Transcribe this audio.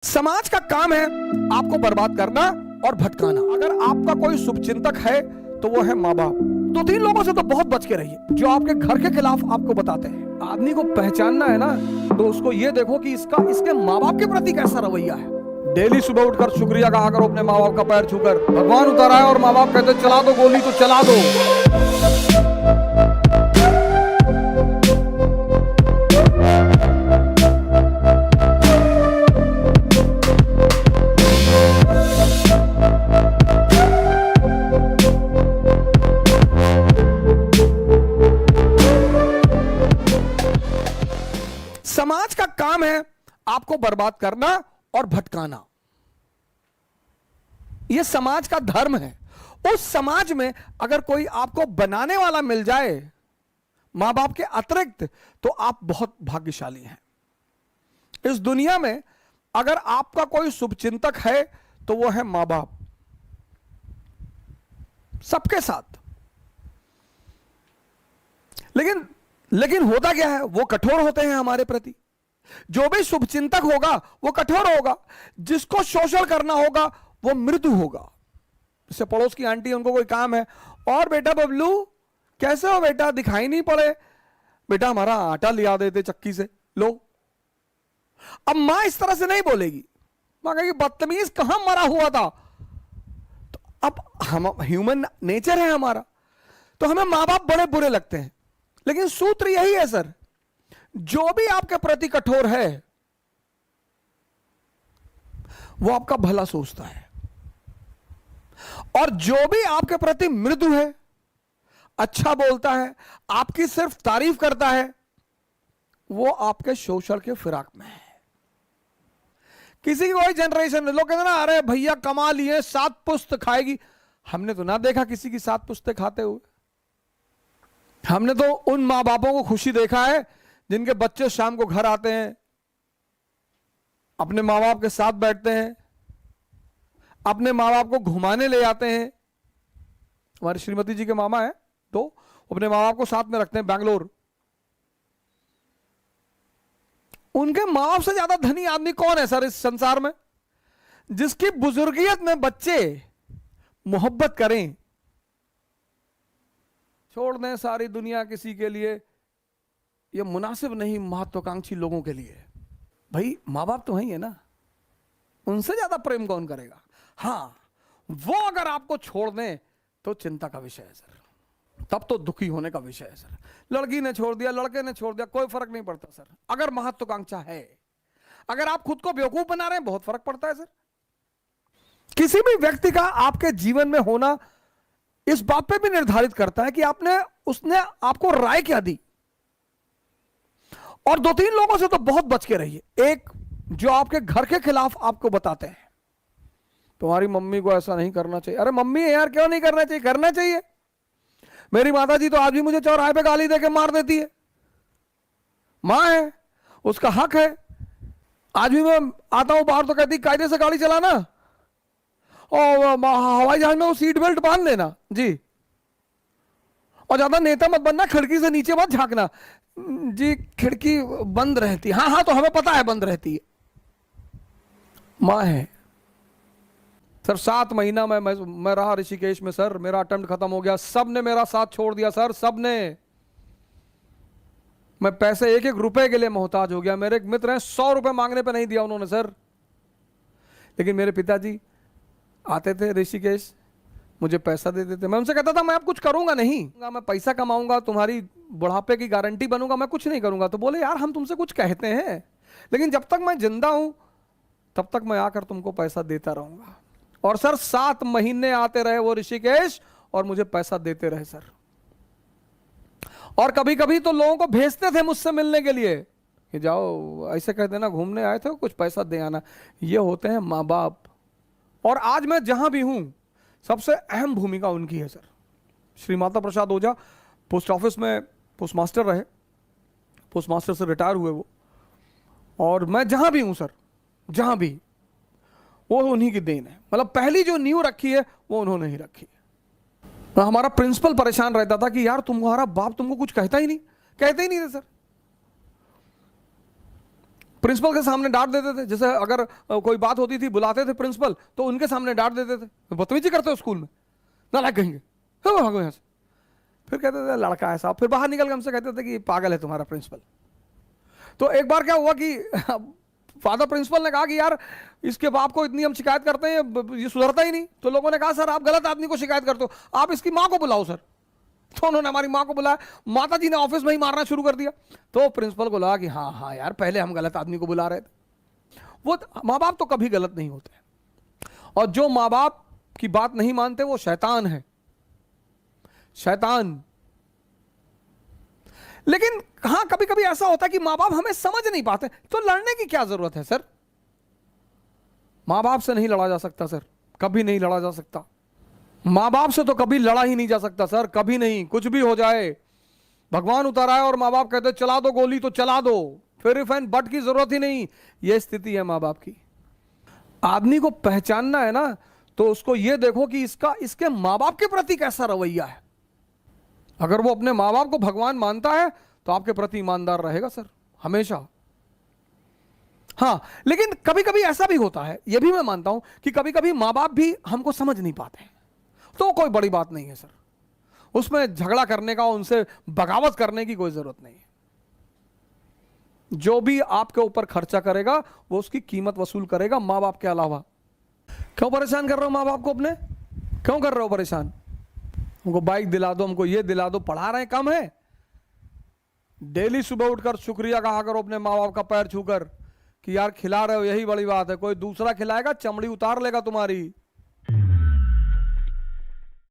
समाज का काम है आपको बर्बाद करना और भटकाना। अगर आपका कोई शुभचिंतक है तो वो है माँ बाप। दो तीन लोगों से तो बहुत बच के रहिए जो आपके घर के खिलाफ आपको बताते हैं। आदमी को पहचानना है ना, तो उसको ये देखो कि इसके माँ बाप के प्रति कैसा रवैया है। डेली सुबह उठकर शुक्रिया कहा करो अपने माँ बाप का पैर छूकर। भगवान उतर आए और माँ बाप कहते चला दो गोली तो चला दो। समाज का काम है आपको बर्बाद करना और भटकाना। यह समाज का धर्म है। उस समाज में अगर कोई आपको बनाने वाला मिल जाए मां बाप के अतिरिक्त, तो आप बहुत भाग्यशाली हैं। इस दुनिया में अगर आपका कोई शुभचिंतक है तो वो है मां बाप, सबके साथ। लेकिन होता क्या है, वो कठोर होते हैं हमारे प्रति। जो भी शुभचिंतक होगा वो कठोर होगा, जिसको शोषण करना होगा वो मृदु होगा। जैसे पड़ोस की आंटी, उनको कोई काम है, और बेटा बबलू कैसे हो बेटा, दिखाई नहीं पड़े, बेटा हमारा आटा लिया देते चक्की से, लो। अब मां इस तरह से नहीं बोलेगी, मां कहेगी बदतमीज कहां मरा हुआ था। तो अब हम ह्यूमन नेचर है हमारा, तो हमें मां बाप बड़े बुरे लगते हैं। लेकिन सूत्र यही है सर, जो भी आपके प्रति कठोर है वो आपका भला सोचता है, और जो भी आपके प्रति मृदु है, अच्छा बोलता है, आपकी सिर्फ तारीफ करता है, वो आपके शोषण के फिराक में है। किसी की कोई जनरेशन में लोग कहते ना, अरे भैया कमा लिए 7 पुस्त खाएगी। हमने तो ना देखा किसी की 7 पुस्तें खाते हुए। हमने तो उन मां बापों को खुशी देखा है जिनके बच्चे शाम को घर आते हैं, अपने मां बाप के साथ बैठते हैं, अपने मां बाप को घुमाने ले जाते हैं। हमारी श्रीमती जी के मामा है तो अपने मां बाप को साथ में रखते हैं बैंगलोर। उनके मां बाप से ज्यादा धनी आदमी कौन है सर इस संसार में, जिसकी बुजुर्गियत में बच्चे मोहब्बत करें। छोड़ दें सारी दुनिया किसी के लिए, यह मुनासिब नहीं महत्वाकांक्षी लोगों के लिए। भाई माँ बाप तो वही है ना, उनसे ज्यादा प्रेम कौन करेगा। हाँ, वो अगर आपको छोड़ दें तो चिंता का विषय है सर, तब तो दुखी होने का विषय है सर। लड़की ने छोड़ दिया, लड़के ने छोड़ दिया, कोई फर्क नहीं पड़ता सर। अगर महत्वाकांक्षा है, अगर आप खुद को बेवकूफ बना रहे हैं, बहुत फर्क पड़ता है सर। किसी भी व्यक्ति का आपके जीवन में होना इस बात पे भी निर्धारित करता है कि उसने आपको राय क्या दी। और 2-3 लोगों से तो बहुत बच के रहिए। एक, जो आपके घर के खिलाफ आपको बताते हैं, तुम्हारी मम्मी को ऐसा नहीं करना चाहिए। अरे मम्मी यार क्यों नहीं करना चाहिए, करना चाहिए। मेरी माता जी तो आज भी मुझे चौराहे पे गाली देके मार देती है। मां है, उसका हक है। आज भी मैं आता हूं बाहर तो कहती कायदे से गाड़ी चलाना, और हवाई जहाज में वो सीट बेल्ट बांध लेना जी, और ज्यादा नेता मत बनना, खिड़की से नीचे मत झांकना जी, खिड़की बंद रहती है। हाँ तो हमें पता है बंद रहती है। मां है सर। 7 महीना मैं रहा ऋषिकेश में सर, मेरा अटेम्प्ट खत्म हो गया, सबने मेरा साथ छोड़ दिया सर, सबने। मैं पैसे 1-1 रुपए के लिए मोहताज हो गया। मेरे एक मित्र हैं, 100 रुपए मांगने पे नहीं दिया उन्होंने सर। लेकिन मेरे पिताजी आते थे ऋषिकेश, मुझे पैसा दे देते। मैं उनसे कहता था मैं अब कुछ करूंगा नहीं, मैं पैसा कमाऊंगा, तुम्हारी बुढ़ापे की गारंटी बनूंगा, मैं कुछ नहीं करूंगा। तो बोले यार हम तुमसे कुछ कहते हैं, लेकिन जब तक मैं जिंदा हूं तब तक मैं आकर तुमको पैसा देता रहूंगा। और सर 7 महीने आते रहे वो ऋषिकेश और मुझे पैसा देते रहे सर। और कभी कभी तो लोगों को भेजते थे मुझसे मिलने के लिए कि जाओ ऐसे कह देना घूमने आए थे, कुछ पैसा दे आना। ये होते हैं माँ बाप। और आज मैं जहां भी हूं, सबसे अहम भूमिका उनकी है सर। श्री माता प्रसाद ओझा पोस्ट ऑफिस में पोस्ट मास्टर रहे, पोस्ट मास्टर से रिटायर हुए वो। और मैं जहां भी हूं सर, जहां भी, वो उन्हीं की देन है। मतलब पहली जो नींव रखी है वो उन्होंने ही रखी है। हमारा प्रिंसिपल परेशान रहता था कि यार तुम्हारा बाप तुमको कुछ कहता ही नहीं, कहते ही नहीं थे सर। प्रिंसिपल के सामने डांट देते थे, जैसे अगर कोई बात होती थी बुलाते थे प्रिंसिपल तो उनके सामने डांट देते थे, बदतमीजी करते हो स्कूल में, नालायक कहेंगे, भागो यहाँ से। फिर कहते थे लड़का है साहब, फिर बाहर निकल के हमसे कहते थे कि पागल है तुम्हारा प्रिंसिपल। तो एक बार क्या हुआ कि फादर प्रिंसिपल ने कहा कि यार इसके बाप को इतनी हम शिकायत करते हैं, ये सुधरता ही नहीं। तो लोगों ने कहा सर आप गलत आदमी को शिकायत करते हो, आप इसकी माँ को बुलाओ सर। तो उन्होंने हमारी माँ को बुलाया, माता जी ने ऑफिस में ही मारना शुरू कर दिया। तो प्रिंसिपल को लगा कि हाँ हाँ यार पहले हम गलत आदमी को बुला रहे थे। वो माँ बाप तो कभी गलत नहीं होते, और जो माँ बाप की बात नहीं मानते वो शैतान है, शैतान। लेकिन हाँ कभी कभी ऐसा होता है कि माँ बाप हमें समझ नहीं पाते, तो लड़ने की क्या जरूरत है सर? माँ बाप से नहीं लड़ा जा सकता सर, कभी नहीं लड़ा जा सकता। माँ बाप से तो कभी लड़ा ही नहीं जा सकता सर, कभी नहीं। कुछ भी हो जाए, भगवान उतर आए और माँ बाप कहते चला दो गोली तो चला दो, फिर इफ एंड बट की जरूरत ही नहीं। यह स्थिति है माँ बाप की। आदमी को पहचानना है ना, तो उसको यह देखो कि इसके माँ बाप के प्रति कैसा रवैया है। अगर वो अपने माँ बाप को भगवान मानता है तो आपके प्रति ईमानदार रहेगा सर, हमेशा। हाँ लेकिन कभी कभी ऐसा भी होता है, यह भी मैं मानता हूं कि कभी कभी माँ बाप भी हमको समझ नहीं पाते हैं, तो कोई बड़ी बात नहीं है सर, उसमें झगड़ा करने का, उनसे बगावत करने की कोई जरूरत नहीं है। जो भी आपके ऊपर खर्चा करेगा वो उसकी कीमत वसूल करेगा, माँ बाप के अलावा। क्यों परेशान कर रहे हो माँ बाप को अपने? क्यों कर रहे हो परेशान? हमको बाइक दिला दो, हमको ये दिला दो, पढ़ा रहे हैं कम है? डेली सुबह उठकर शुक्रिया कहा करो अपने माँ बाप का पैर छूकर कि यार खिला रहे हो, यही बड़ी बात है। कोई दूसरा खिलाएगा चमड़ी उतार लेगा तुम्हारी।